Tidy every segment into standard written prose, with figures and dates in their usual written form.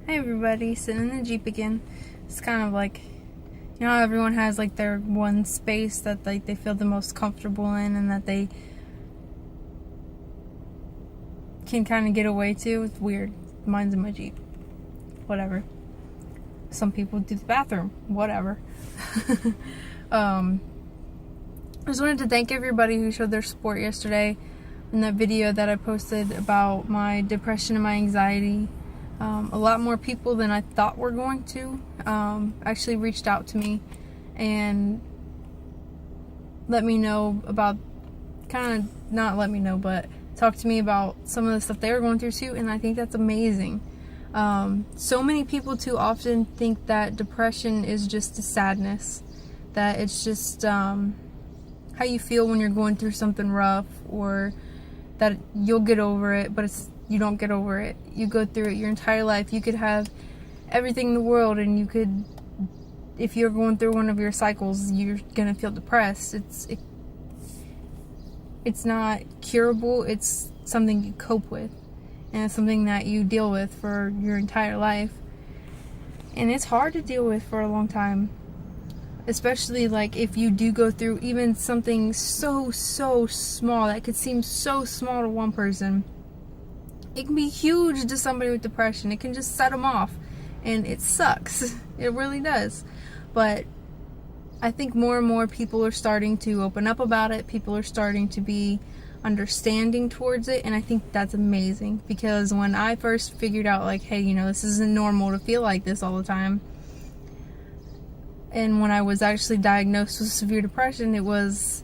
Hey everybody, sitting in the Jeep again. It's kind of like, you know how everyone has like their one space that like they feel the most comfortable in and that they can kind of get away to? It's weird. Mine's in my Jeep. Whatever. Some people do the bathroom. Whatever. I just wanted to thank everybody who showed their support yesterday in that video that I posted about my depression and my anxiety. A lot more people than I thought were going to actually reached out to me and let me know about, not let me know, but talk to me about some of the stuff they were going through too, and I think that's amazing. So many people too often think that depression is just a sadness, that it's just how you feel when you're going through something rough, or that you'll get over it, but you don't get over it. You go through it your entire life. You could have everything in the world, and you could, if you're going through one of your cycles, you're gonna feel depressed. It's not curable. It's something you cope with, and it's something that you deal with for your entire life. And it's hard to deal with for a long time, especially like if you do go through even something so small that could seem so small to one person. It can be huge to somebody with depression. It can just set them off, and it sucks. It really does. But I think more and more people are starting to open up about it. People are starting to be understanding towards it, and I think that's amazing, because when I first figured out, like, hey, you know, this isn't normal to feel like this all the time, and when I was actually diagnosed with severe depression, it was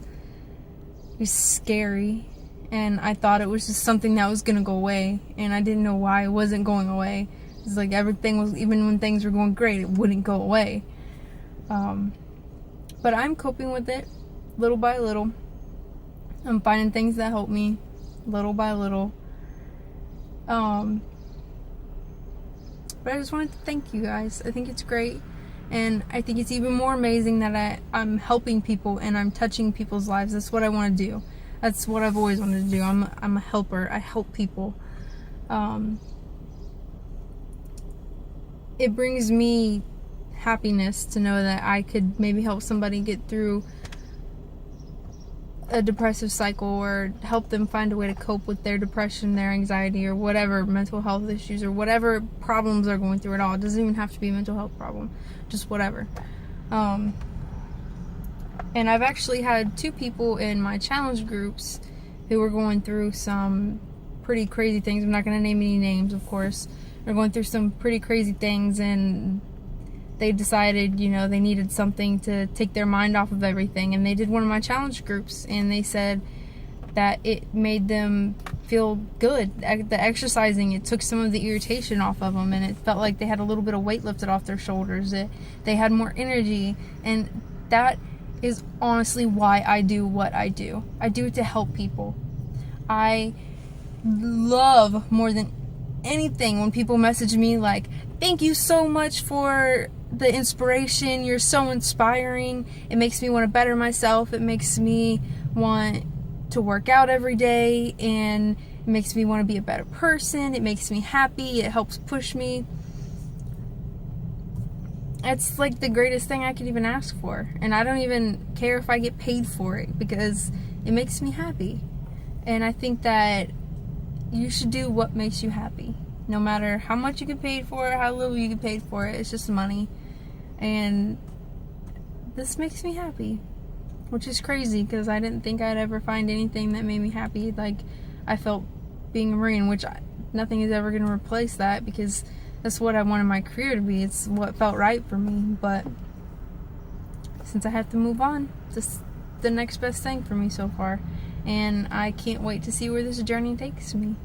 scary. And I thought it was just something that was going to go away. And I didn't know why it wasn't going away. It's like everything was, even when things were going great, it wouldn't go away. But I'm coping with it little by little. I'm finding things that help me little by little. But I just wanted to thank you guys. I think it's great. And I think it's even more amazing that I'm helping people and I'm touching people's lives. That's what I want to do. That's what I've always wanted to do. I'm a helper. I help people. It brings me happiness to know that I could maybe help somebody get through a depressive cycle, or help them find a way to cope with their depression, their anxiety, or whatever mental health issues, or whatever problems they're going through at all. It doesn't even have to be a mental health problem. Just whatever. And I've actually had 2 people in my challenge groups who were going through some pretty crazy things. I'm not going to name any names, of course. They're going through some pretty crazy things, and they decided, you know, they needed something to take their mind off of everything. And they did one of my challenge groups, and they said that it made them feel good. The exercising, it took some of the irritation off of them, and it felt like they had a little bit of weight lifted off their shoulders. They had more energy, and that is honestly why I do what I do. I do it to help people. I love more than anything when people message me like, thank you so much for the inspiration. You're so inspiring. It makes me want to better myself. It makes me want to work out every day, and it makes me want to be a better person. It makes me happy. It helps push me. It's like the greatest thing I could even ask for. And I don't even care if I get paid for it, because it makes me happy. And I think that you should do what makes you happy. No matter how much you get paid for it, how little you get paid for it. It's just money. And this makes me happy. Which is crazy, because I didn't think I'd ever find anything that made me happy like I felt being a Marine. Which nothing is ever going to replace that, because that's what I wanted my career to be. It's what felt right for me. But since I have to move on, this is the next best thing for me so far. And I can't wait to see where this journey takes me.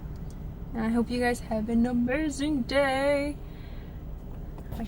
And I hope you guys have an amazing day. Bye.